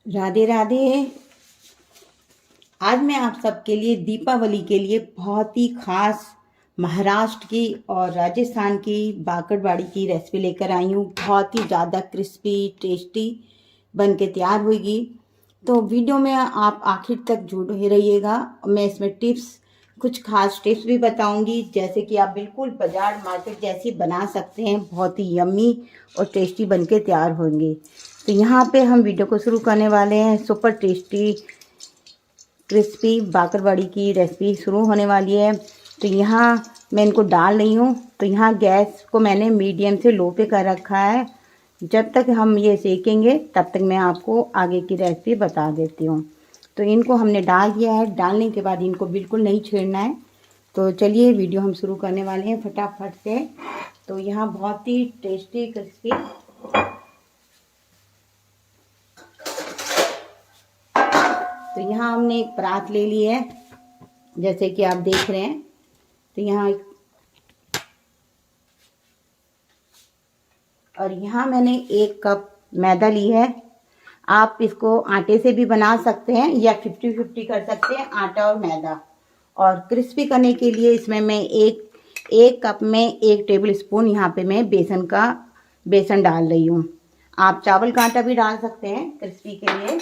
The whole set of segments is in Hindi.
राधे राधे। आज मैं आप सबके लिए दीपावली के लिए बहुत ही खास महाराष्ट्र की और राजस्थान की बाकड़वाड़ी की रेसिपी लेकर आई हूँ। बहुत ही ज़्यादा क्रिस्पी टेस्टी बन के तैयार होगी। तो वीडियो में आप आखिर तक जुड़े रहिएगा। मैं इसमें कुछ खास टिप्स भी बताऊंगी, जैसे कि आप बिल्कुल बाजार मार्केट जैसी बना सकते हैं। बहुत ही यम्मी और टेस्टी बन के तैयार होंगे। तो यहाँ पे हम वीडियो को शुरू करने वाले हैं। सुपर टेस्टी क्रिस्पी बाकरवाड़ी की रेसिपी शुरू होने वाली है। तो यहाँ मैं इनको डाल रही हूँ। तो यहाँ गैस को मैंने मीडियम से लो पे कर रखा है। जब तक हम ये सेकेंगे तब तक मैं आपको आगे की रेसिपी बता देती हूँ। तो इनको हमने डाल दिया है। डालने के बाद इनको बिल्कुल नहीं छेड़ना है। तो चलिए वीडियो हम शुरू करने वाले हैं फटाफट से। तो यहाँ बहुत ही टेस्टी क्रिस्पी तो यहाँ हमने एक परात ले ली है, जैसे कि आप देख रहे हैं। तो यहाँ और यहाँ मैंने 1 कप मैदा ली है। आप इसको आटे से भी बना सकते हैं या 50-50 कर सकते हैं, आटा और मैदा। और क्रिस्पी करने के लिए इसमें मैं एक कप में 1 टेबल स्पून यहाँ पे मैं बेसन डाल रही हूँ। आप चावल का आटा भी डाल सकते हैं क्रिस्पी के लिए।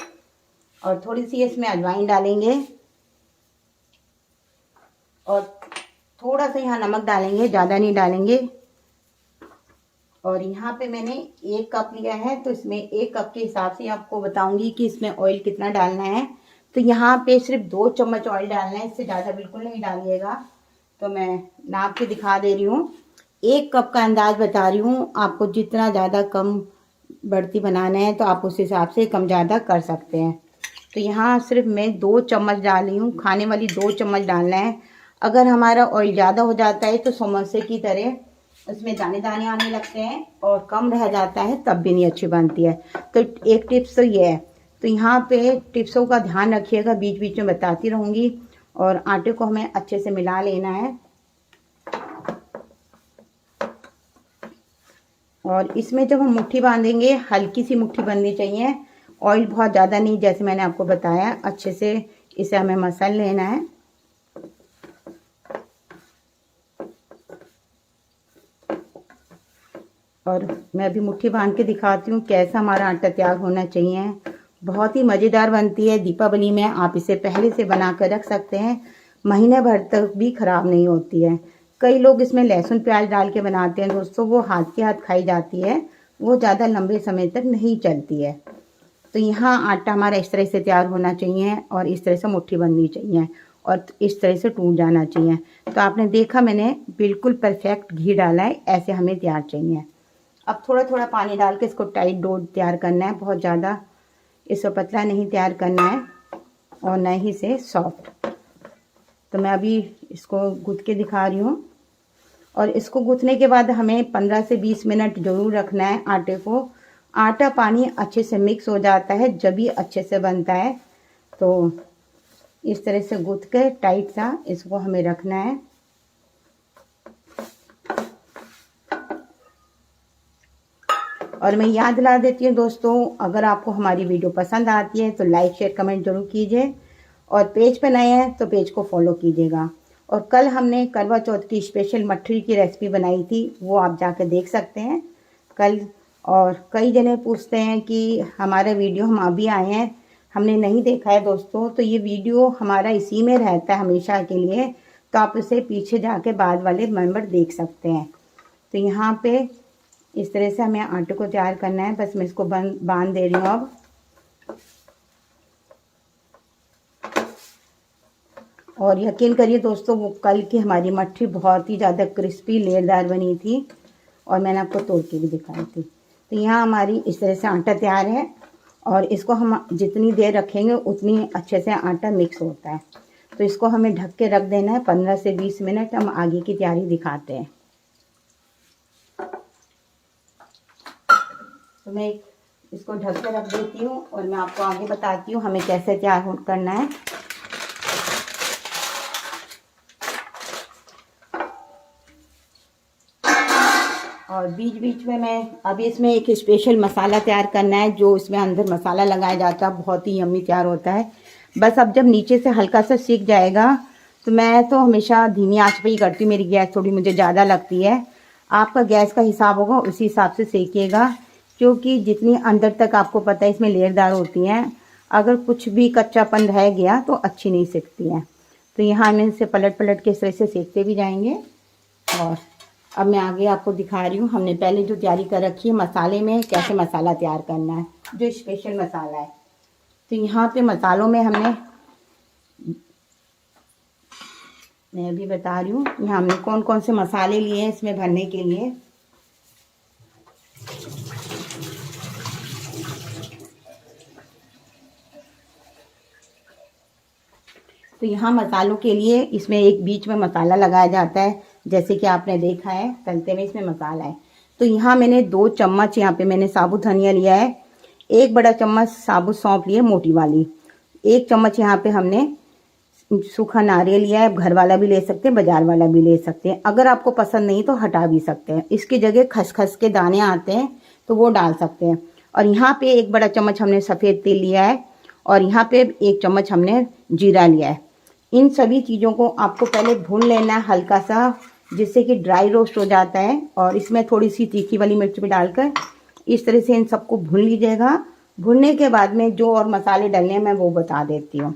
और थोड़ी सी इसमें अजवाइन डालेंगे और थोड़ा सा यहाँ नमक डालेंगे, ज़्यादा नहीं डालेंगे। और यहाँ पे मैंने 1 कप लिया है, तो इसमें 1 कप के हिसाब से आपको बताऊंगी कि इसमें ऑयल कितना डालना है। तो यहाँ पे सिर्फ 2 चम्मच ऑयल डालना है, इससे ज़्यादा बिल्कुल नहीं डालिएगा। तो मैं नाप के दिखा दे रही हूँ। 1 कप का अंदाज बता रही हूँ आपको। जितना ज़्यादा कम बढ़ती बनाना है तो आप उस हिसाब से कम ज़्यादा कर सकते हैं। तो यहाँ सिर्फ मैं 2 चम्मच डाल रही हूँ, खाने वाली 2 चम्मच डालना है। अगर हमारा ऑयल ज़्यादा हो जाता है तो समोसे की तरह उसमें दाने दाने आने लगते हैं, और कम रह जाता है तब भी नहीं अच्छी बनती है। तो एक टिप्स तो ये है। तो यहाँ पे टिप्सों का ध्यान रखिएगा, बीच बीच में बताती रहूँगी। और आटे को हमें अच्छे से मिला लेना है। और इसमें जब हम मुट्ठी बांधेंगे, हल्की सी मुट्ठी बननी चाहिए, ऑयल बहुत ज़्यादा नहीं, जैसे मैंने आपको बताया। अच्छे से इसे हमें मसल लेना है। और मैं अभी मुट्ठी बांध के दिखाती हूँ कैसा हमारा आटा तैयार होना चाहिए। बहुत ही मज़ेदार बनती है दीपावली में। आप इसे पहले से बना कर रख सकते हैं, महीने भर तक भी ख़राब नहीं होती है। कई लोग इसमें लहसुन प्याज डाल के बनाते हैं दोस्तों, वो हाथ के हाथ खाई जाती है, वो ज़्यादा लंबे समय तक नहीं चलती है। तो यहाँ आटा हमारा इस तरह से तैयार होना चाहिए, और इस तरह से मुट्ठी बननी चाहिए, और इस तरह से टूट जाना चाहिए। तो आपने देखा मैंने बिल्कुल परफेक्ट घी डाला है, ऐसे हमें तैयार चाहिए। अब थोड़ा थोड़ा पानी डाल के इसको टाइट डो तैयार करना है। बहुत ज़्यादा इसको पतला नहीं तैयार करना है, और न ही से सॉफ्ट। तो मैं अभी इसको गूँथ के दिखा रही हूँ। और इसको गूँथने के बाद हमें 15 से 20 मिनट ज़रूर रखना है आटे को। आटा पानी अच्छे से मिक्स हो जाता है जब भी अच्छे से बनता है। तो इस तरह से गूँथ के टाइट सा इसको हमें रखना है। और मैं याद दिला देती हूँ दोस्तों, अगर आपको हमारी वीडियो पसंद आती है तो लाइक शेयर कमेंट जरूर कीजिए, और पेज पे नए हैं तो पेज को फॉलो कीजिएगा। और कल हमने करवा चौथ की स्पेशल मठरी की रेसिपी बनाई थी, वो आप जाकर देख सकते हैं कल। और कई जने पूछते हैं कि हमारा वीडियो हम अभी आए हैं, हमने नहीं देखा है दोस्तों। तो ये वीडियो हमारा इसी में रहता है हमेशा के लिए, तो आप उसे पीछे जाके बाद वाले मेंबर देख सकते हैं। तो यहाँ पे इस तरह से हमें आटे को तैयार करना है। बस मैं इसको बांध दे रही हूँ अब। और यकीन करिए दोस्तों, वो कल की हमारी मट्ठी बहुत ही ज़्यादा क्रिस्पी लेयरदार बनी थी, और मैंने आपको तोड़ के भी दिखाई थी। तो यहाँ हमारी इस तरह से आटा तैयार है, और इसको हम जितनी देर रखेंगे उतनी अच्छे से आटा मिक्स होता है। तो इसको हमें ढक के रख देना है 15 से 20 मिनट। हम आगे की तैयारी दिखाते हैं। तो मैं इसको ढक के रख देती हूँ, और मैं आपको आगे बताती हूँ हमें कैसे तैयार करना है। और बीच बीच में मैं अभी इसमें एक स्पेशल मसाला तैयार करना है, जो इसमें अंदर मसाला लगाया जाता है, बहुत ही यम्मी तैयार होता है। बस अब जब नीचे से हल्का सा सीख जाएगा, तो मैं तो हमेशा धीमी आंच पे ही करती हूँ, मेरी गैस थोड़ी मुझे ज़्यादा लगती है। आपका गैस का हिसाब होगा, उसी हिसाब से सेकिएगा, क्योंकि जितनी अंदर तक आपको पता है इसमें लेयरदार होती हैं, अगर कुछ भी कच्चापन रह गया तो अच्छी नहीं सेकती हैं। तो यहाँ हम इसे पलट पलट के इस तरह से सेकते भी जाएंगे। और अब मैं आगे आपको दिखा रही हूँ हमने पहले जो तैयारी कर रखी है मसाले में, कैसे मसाला तैयार करना है, जो स्पेशल मसाला है। तो यहाँ पे मसालों में मैं अभी बता रही हूँ यहाँ हमने कौन कौन से मसाले लिए हैं इसमें भरने के लिए। तो यहाँ मसालों के लिए इसमें एक बीच में मसाला लगाया जाता है, जैसे कि आपने देखा है तलते में इसमें मसाला है। तो यहाँ मैंने 2 चम्मच यहाँ पे मैंने साबुत धनिया लिया है, 1 बड़ा चम्मच साबुत सौंफ लिया मोटी वाली, 1 चम्मच यहाँ पे हमने सूखा नारियल लिया है, घर वाला भी ले सकते हैं, बाजार वाला भी ले सकते हैं, अगर आपको पसंद नहीं तो हटा भी सकते हैं। इसकी जगह खसखस के दाने आते हैं तो वो डाल सकते हैं। और यहाँ पे 1 बड़ा चम्मच हमने सफ़ेद तेल लिया है, और यहाँ पे 1 चम्मच हमने जीरा लिया है। इन सभी चीज़ों को आपको पहले भून लेना है हल्का सा, जिससे कि ड्राई रोस्ट हो जाता है। और इसमें थोड़ी सी तीखी वाली मिर्च भी डालकर इस तरह से इन सबको भून लीजिएगा। भूनने के बाद में जो और मसाले डालने हैं मैं वो बता देती हूँ।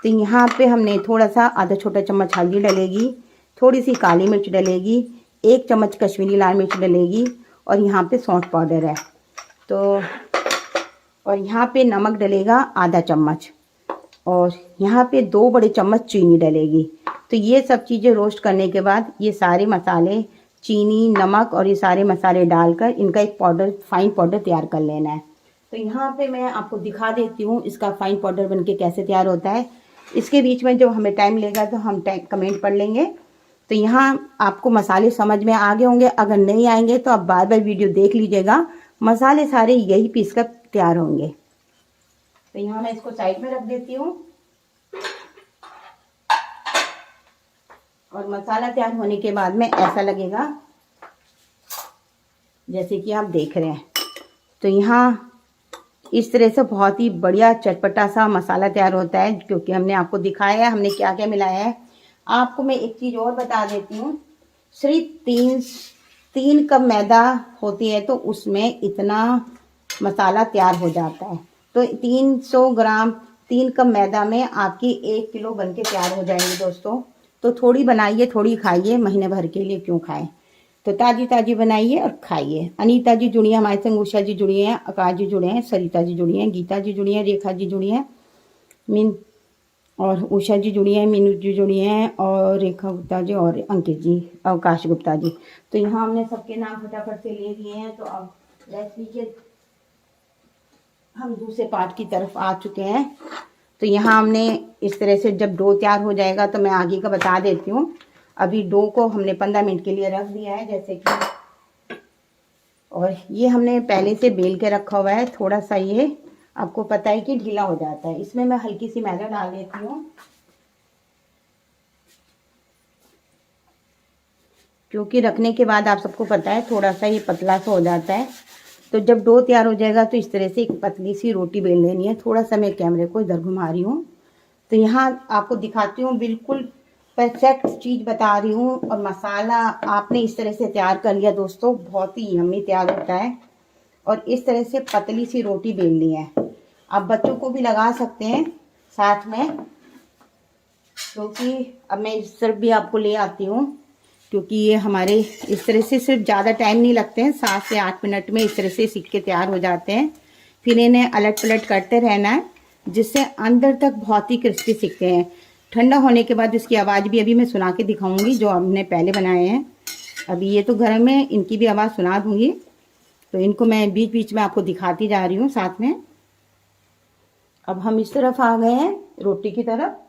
तो यहाँ पे हमने थोड़ा सा आधा छोटा चम्मच हल्दी डलेगी, थोड़ी सी काली मिर्च डलेगी, 1 चम्मच कश्मीरी लाल मिर्च डलेगी, और यहाँ पे सौंठ पाउडर है। तो और यहाँ पे नमक डलेगा आधा चम्मच, और यहाँ पे 2 बड़े चम्मच चीनी डलेगी। तो ये सब चीज़ें रोस्ट करने के बाद ये सारे मसाले, चीनी, नमक और ये सारे मसाले डालकर इनका एक पाउडर, फाइन पाउडर तैयार कर लेना है। तो यहाँ पे मैं आपको दिखा देती हूँ इसका फाइन पाउडर बनके कैसे तैयार होता है। इसके बीच में जो हमें टाइम लेगा तो हम कमेंट पढ़ लेंगे। तो यहाँ आपको मसाले समझ में आ गए होंगे, अगर नहीं आएंगे तो आप बार बार वीडियो देख लीजिएगा, मसाले सारे यही पीस कर तैयार होंगे। तो यहाँ मैं इसको साइड में रख देती हूँ। और मसाला तैयार होने के बाद में ऐसा लगेगा जैसे कि आप देख रहे हैं। तो यहाँ इस तरह से बहुत ही बढ़िया चटपटा सा मसाला तैयार होता है, क्योंकि हमने आपको दिखाया है हमने क्या क्या मिलाया है। आपको मैं एक चीज़ और बता देती हूँ, सिर्फ 3 कप मैदा होती है तो उसमें इतना मसाला तैयार हो जाता है। तो 300 ग्राम 3 कप मैदा में आपकी 1 किलो बनके तैयार हो जाएंगे दोस्तों। तो थोड़ी बनाइए, थोड़ी खाइए, महीने भर के लिए क्यों खाएं। तो ताज़ी ताज़ी बनाइए और खाइए। अनीता जी जुड़ी हैं हमारे संग, उषा जी जुड़ी हैं, आकाश जी जुड़े हैं, सरिता जी जुड़ी हैं, गीता जी जुड़ी हैं, रेखा जी जुड़ी हैं, और उषा जी जुड़ी हैं, मीनू जी जुड़ी हैं, और रेखा गुप्ता जी, और अंकित जी, अवकाश गुप्ता जी। तो यहाँ हमने सबके नाम फटाफट से ले लिए हैं। तो अब रेसिपी के हम दूसरे पार्ट की तरफ आ चुके हैं। तो यहाँ हमने इस तरह से जब डो तैयार हो जाएगा तो मैं आगे का बता देती हूँ। अभी डो को हमने 15 मिनट के लिए रख दिया है जैसे कि, और ये हमने पहले से बेल के रखा हुआ है। थोड़ा सा ये आपको पता है कि ढीला हो जाता है, इसमें मैं हल्की सी मैदा डाल देती हूँ, क्योंकि रखने के बाद आप सबको पता है थोड़ा सा ये पतला सा हो जाता है। तो जब डो तैयार हो जाएगा तो इस तरह से एक पतली सी रोटी बेल लेनी है। थोड़ा सा मैं कैमरे को इधर घुमा रही हूँ, तो यहाँ आपको दिखाती हूँ, बिल्कुल परफेक्ट चीज़ बता रही हूँ। और मसाला आपने इस तरह से तैयार कर लिया दोस्तों, बहुत ही यम्मी तैयार होता है। और इस तरह से पतली सी रोटी बेलनी है। आप बच्चों को भी लगा सकते हैं साथ में, क्योंकि अब मैं इस तरफ भी आपको ले आती हूँ, क्योंकि ये हमारे इस तरह से सिर्फ ज़्यादा टाइम नहीं लगते हैं, 7 से 8 मिनट में इस तरह से सीख के तैयार हो जाते हैं। फिर इन्हें अलट पलट करते रहना है, जिससे अंदर तक बहुत ही क्रिस्पी सीखते हैं। ठंडा होने के बाद इसकी आवाज़ भी अभी मैं सुना के दिखाऊंगी, जो हमने पहले बनाए हैं। अभी ये तो गर्म है, इनकी भी आवाज़ सुना दूंगी। तो इनको मैं बीच बीच में आपको दिखाती जा रही हूँ साथ में। अब हम इस तरफ आ गए हैं रोटी की तरफ।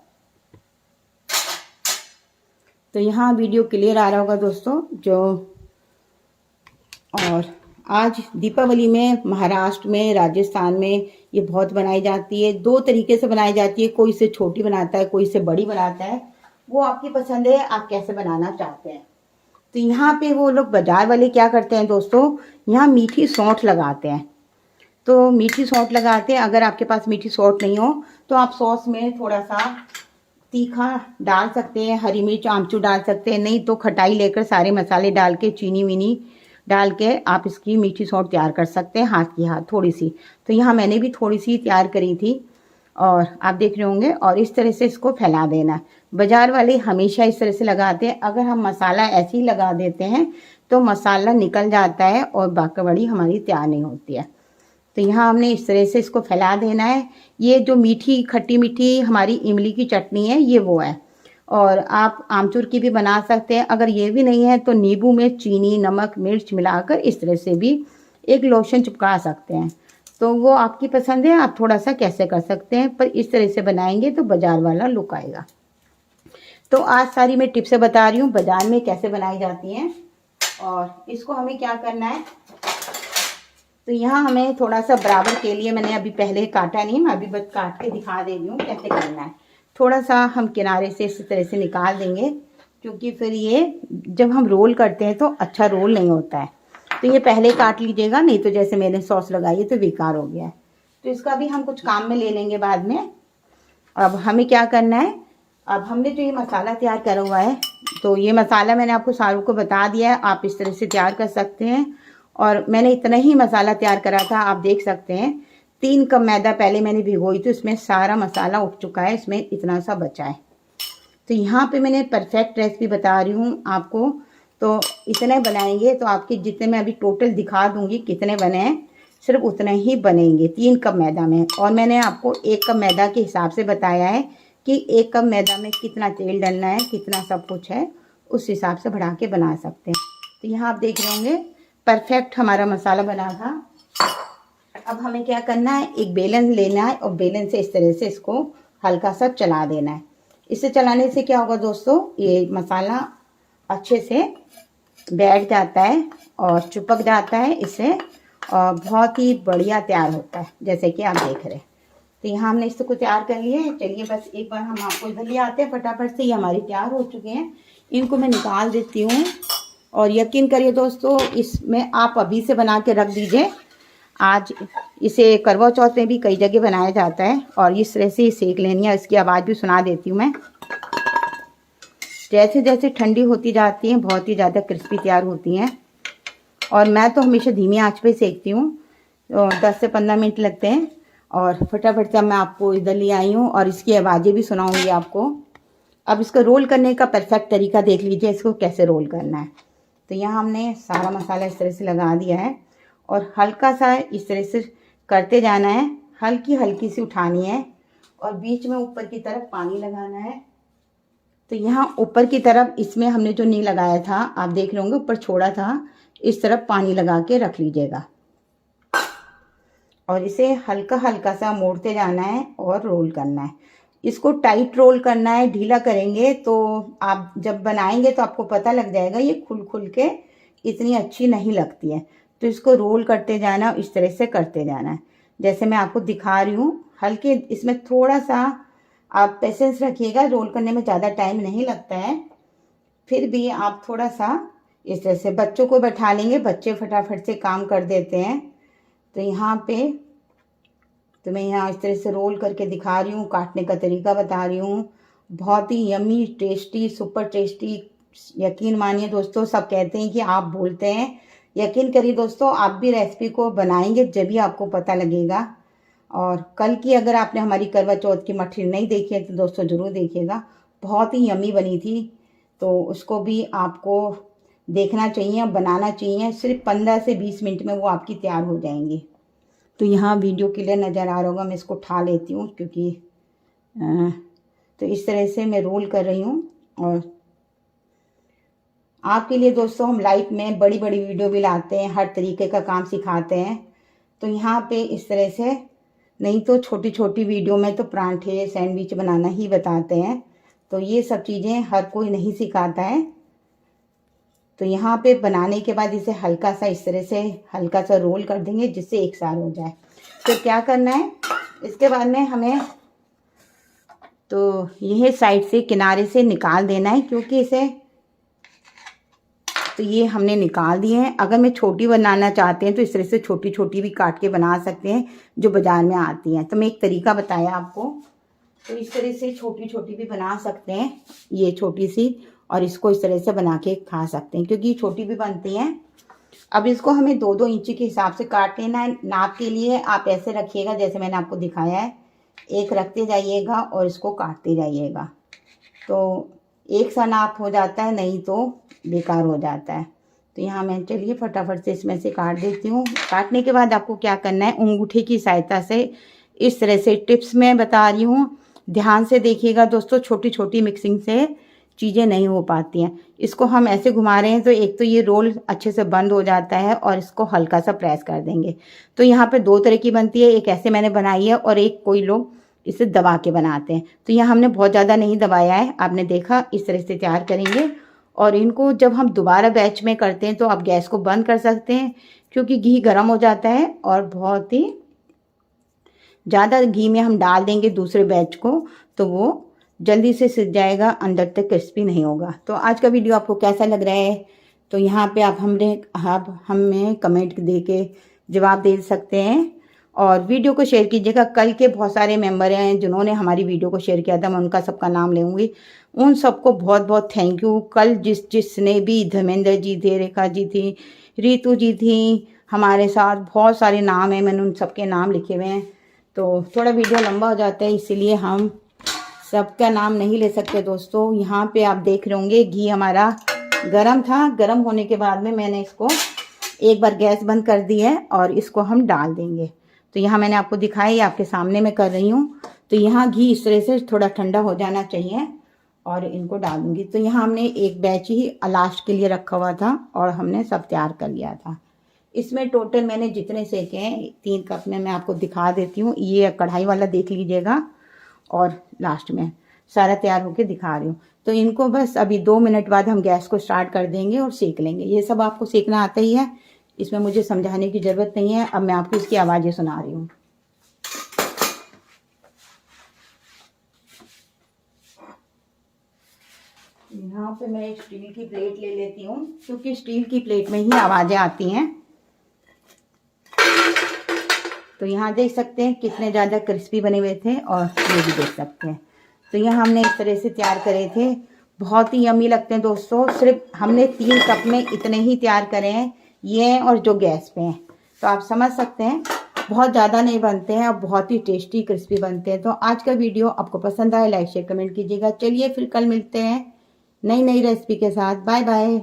तो यहाँ वीडियो क्लियर आ रहा होगा दोस्तों जो। और आज दीपावली में महाराष्ट्र में, राजस्थान में ये बहुत बनाई जाती है। 2 तरीके से बनाई जाती है, कोई इसे छोटी बनाता है, कोई इसे बड़ी बनाता है, वो आपकी पसंद है, आप कैसे बनाना चाहते हैं। तो यहाँ पे वो लोग बाजार वाले क्या करते हैं दोस्तों, यहाँ मीठी सौंठ लगाते हैं। तो मीठी सौंठ लगाते हैं। अगर आपके पास मीठी सौंठ नहीं हो तो आप सॉस में थोड़ा सा तीखा डाल सकते हैं, हरी मिर्च आमचूर डाल सकते हैं, नहीं तो खटाई लेकर सारे मसाले डाल के चीनी वीनी डाल के आप इसकी मीठी सौंठ तैयार कर सकते हैं, हाथ की हाथ थोड़ी सी। तो यहाँ मैंने भी थोड़ी सी तैयार करी थी और आप देख रहे होंगे। और इस तरह से इसको फैला देना। बाजार वाले हमेशा इस तरह से लगाते हैं। अगर हम मसाला ऐसे ही लगा देते हैं तो मसाला निकल जाता है और बाकरवड़ी हमारी तैयार नहीं होती है। तो यहाँ हमने इस तरह से इसको फैला देना है। ये जो मीठी खट्टी मीठी हमारी इमली की चटनी है ये वो है। और आप आमचूर की भी बना सकते हैं। अगर ये भी नहीं है तो नींबू में चीनी नमक मिर्च मिलाकर इस तरह से भी एक लोशन चिपका सकते हैं। तो वो आपकी पसंद है, आप थोड़ा सा कैसे कर सकते हैं, पर इस तरह से बनाएंगे तो बाजार वाला लुक आएगा। तो आज सारी मैं टिप्स बता रही हूँ बाजार में कैसे बनाई जाती हैं। और इसको हमें क्या करना है, तो यहाँ हमें थोड़ा सा बराबर के लिए, मैंने अभी पहले काटा नहीं, मैं अभी बस काट के दिखा दे रही हूँ कैसे करना है। थोड़ा सा हम किनारे से इस तरह से निकाल देंगे, क्योंकि फिर ये जब हम रोल करते हैं तो अच्छा रोल नहीं होता है। तो ये पहले काट लीजिएगा, नहीं तो जैसे मैंने सॉस लगाई है तो बेकार हो गया है। तो इसका भी हम कुछ काम में ले लेंगे बाद में। अब हमें क्या करना है, अब हमने जो ये मसाला तैयार करा हुआ है, तो ये मसाला मैंने आपको सारों को बता दिया है, आप इस तरह से तैयार कर सकते हैं। और मैंने इतना ही मसाला तैयार करा था, आप देख सकते हैं 3 कप मैदा पहले मैंने भिगोई तो इसमें सारा मसाला उठ चुका है, इसमें इतना सा बचा है। तो यहाँ पे मैंने परफेक्ट रेसिपी बता रही हूँ आपको। तो इतने बनाएंगे तो आपके जितने मैं अभी टोटल दिखा दूंगी कितने बने हैं, सिर्फ उतने ही बनेंगे 3 कप मैदा में। और मैंने आपको 1 कप मैदा के हिसाब से बताया है कि 1 कप मैदा में कितना तेल डालना है, कितना सब कुछ है, उस हिसाब से बढ़ा के बना सकते हैं। तो यहाँ आप देख रहे होंगे परफेक्ट हमारा मसाला बना था। अब हमें क्या करना है, एक बेलन लेना है और बेलन से इस तरह से इसको हल्का सा चला देना है। इसे चलाने से क्या होगा दोस्तों, ये मसाला अच्छे से बैठ जाता है और चिपक जाता है इससे, और बहुत ही बढ़िया तैयार होता है जैसे कि आप देख रहे हैं। तो यहाँ हमने इसको तैयार कर लिया है। चलिए बस एक बार हम आपको इधर ले आते हैं फटाफट से। ये हमारी तैयार हो चुके हैं, इनको मैं निकाल देती हूँ। और यकीन करिए दोस्तों, इसमें आप अभी से बना के रख दीजिए। आज इसे करवा चौथ में भी कई जगह बनाया जाता है। और इस तरह से सेक लेनी है। इसकी आवाज़ भी सुना देती हूँ मैं। जैसे जैसे ठंडी होती जाती हैं बहुत ही ज़्यादा क्रिस्पी तैयार होती हैं। और मैं तो हमेशा धीमी आंच पे सेकती हूँ, तो 10 से 15 मिनट लगते हैं। और फटाफट से मैं आपको इधर ले आई हूँ और इसकी आवाज़ें भी सुनाऊँगी आपको। अब इसको रोल करने का परफेक्ट तरीका देख लीजिए, इसको कैसे रोल करना है। तो यहाँ हमने सारा मसाला इस तरह से लगा दिया है और हल्का सा इस तरह से करते जाना है, हल्की हल्की सी उठानी है और बीच में ऊपर की तरफ पानी लगाना है। तो यहाँ ऊपर की तरफ इसमें हमने जो नहीं लगाया था, आप देख रहे होंगे ऊपर छोड़ा था, इस तरफ पानी लगा के रख लीजिएगा। और इसे हल्का हल्का सा मोड़ते जाना है और रोल करना है। इसको टाइट रोल करना है, ढीला करेंगे तो आप जब बनाएंगे तो आपको पता लग जाएगा ये खुल खुल के इतनी अच्छी नहीं लगती है। तो इसको रोल करते जाना, इस तरह से करते जाना है जैसे मैं आपको दिखा रही हूँ। हल्के इसमें थोड़ा सा आप पेशेंस रखिएगा, रोल करने में ज़्यादा टाइम नहीं लगता है। फिर भी आप थोड़ा सा इस तरह से, बच्चों को बैठा लेंगे, बच्चे फटाफट से काम कर देते हैं। तो यहाँ पे तो मैं यहाँ इस तरह से रोल करके दिखा रही हूँ, काटने का तरीका बता रही हूँ। बहुत ही यम्मी टेस्टी, सुपर टेस्टी। यकीन मानिए दोस्तों, सब कहते हैं कि आप बोलते हैं, यकीन करिए दोस्तों, आप भी रेसिपी को बनाएंगे जब भी आपको पता लगेगा। और कल की अगर आपने हमारी करवा चौथ की मठरी नहीं देखी है तो दोस्तों ज़रूर देखिएगा, बहुत ही यम्मी बनी थी। तो उसको भी आपको देखना चाहिए, बनाना चाहिए। सिर्फ 15 से 20 मिनट में वो आपकी तैयार हो जाएंगी। तो यहाँ वीडियो क्लियर नज़र आ रहा होगा, मैं इसको उठा लेती हूँ क्योंकि तो इस तरह से मैं रोल कर रही हूँ। और आपके लिए दोस्तों हम लाइफ में बड़ी बड़ी वीडियो भी लाते हैं, हर तरीके का काम सिखाते हैं। तो यहाँ पे इस तरह से, नहीं तो छोटी छोटी वीडियो में तो परांठे सैंडविच बनाना ही बताते हैं। तो ये सब चीज़ें हर कोई नहीं सिखाता है। तो यहाँ पे बनाने के बाद इसे हल्का सा इस तरह से हल्का सा रोल कर देंगे जिससे एक साथ हो जाए। तो क्या करना है, इसके बाद में हमें तो यह साइड से किनारे से निकाल देना है, क्योंकि इसे तो ये हमने निकाल दिए हैं। अगर मैं छोटी बनाना चाहते हैं तो इस तरह से छोटी छोटी भी काट के बना सकते हैं जो बाज़ार में आती हैं। तो मैं एक तरीका बताया आपको, तो इस तरह से छोटी छोटी भी बना सकते हैं, ये छोटी सी, और इसको इस तरह से बना के खा सकते हैं क्योंकि छोटी भी बनती हैं। अब इसको हमें 2-2 इंच के हिसाब से काट लेना है। नाप के लिए आप ऐसे रखिएगा जैसे मैंने आपको दिखाया है, एक रखते जाइएगा और इसको काटते जाइएगा, तो एक सा नाप हो जाता है, नहीं तो बेकार हो जाता है। तो यहाँ मैं चलिए फटाफट से इसमें से काट देती हूँ। काटने के बाद आपको क्या करना है, अंगूठे की सहायता से इस तरह से, टिप्स में बता रही हूँ, ध्यान से देखिएगा दोस्तों, छोटी छोटी मिक्सिंग से चीज़ें नहीं हो पाती हैं। इसको हम ऐसे घुमा रहे हैं तो एक तो ये रोल अच्छे से बंद हो जाता है, और इसको हल्का सा प्रेस कर देंगे। तो यहाँ पे 2 तरह की बनती है, एक ऐसे मैंने बनाई है और एक कोई लोग इसे दबा के बनाते हैं। तो यहाँ हमने बहुत ज़्यादा नहीं दबाया है, आपने देखा, इस तरह से तैयार करेंगे। और इनको जब हम दोबारा बैच में करते हैं तो आप गैस को बंद कर सकते हैं क्योंकि घी गर्म हो जाता है, और बहुत ही ज़्यादा घी में हम डाल देंगे दूसरे बैच को तो वो जल्दी से सिक जाएगा, अंदर तक क्रिस्पी नहीं होगा। तो आज का वीडियो आपको कैसा लग रहा है, तो यहाँ पे आप हमें कमेंट दे के जवाब दे सकते हैं, और वीडियो को शेयर कीजिएगा। कल के बहुत सारे मेंबर हैं जिन्होंने हमारी वीडियो को शेयर किया था, मैं उनका सबका नाम लूँगी, उन सबको बहुत बहुत थैंक यू। कल जिसने भी, धर्मेंद्र जी थे, रेखा जी थी, रितु जी थी, हमारे साथ बहुत सारे नाम हैं, मैंने उन सबके नाम लिखे हुए हैं। तो थोड़ा वीडियो लंबा हो जाता है इसीलिए हम सबका नाम नहीं ले सकते दोस्तों। यहाँ पे आप देख रहे होंगे घी हमारा गरम था, गरम होने के बाद में मैंने इसको एक बार गैस बंद कर दी है और इसको हम डाल देंगे। तो यहाँ मैंने आपको दिखाया, आपके सामने मैं कर रही हूँ। तो यहाँ घी इस तरह से थोड़ा ठंडा हो जाना चाहिए और इनको डालूंगी। तो यहाँ हमने एक बैच ही लास्ट के लिए रखा हुआ था और हमने सब तैयार कर लिया था। इसमें टोटल मैंने जितने सेके हैं 3 कप में मैं आपको दिखा देती हूँ। ये कढ़ाई वाला देख लीजिएगा, और लास्ट में सारा तैयार होके दिखा रही हूँ। तो इनको बस अभी 2 मिनट बाद हम गैस को स्टार्ट कर देंगे और सेक लेंगे। ये सब आपको सेकना आता ही है, इसमें मुझे समझाने की ज़रूरत नहीं है। अब मैं आपको इसकी आवाज़ें सुना रही हूँ। यहाँ पे मैं एक स्टील की प्लेट ले लेती हूँ क्योंकि स्टील की प्लेट में ही आवाज़ें आती हैं। तो यहाँ देख सकते हैं कितने ज़्यादा क्रिस्पी बने हुए थे, और ये भी देख सकते हैं। तो यहाँ हमने इस तरह से तैयार करे थे, बहुत ही यम्मी लगते हैं दोस्तों। सिर्फ हमने 3 कप में इतने ही तैयार करे हैं, ये और जो गैस पे हैं। तो आप समझ सकते हैं बहुत ज़्यादा नहीं बनते हैं और बहुत ही टेस्टी क्रिस्पी बनते हैं। तो आज का वीडियो आपको पसंद आए, लाइक शेयर कमेंट कीजिएगा। चलिए फिर कल मिलते हैं नई रेसिपी के साथ। Bye bye.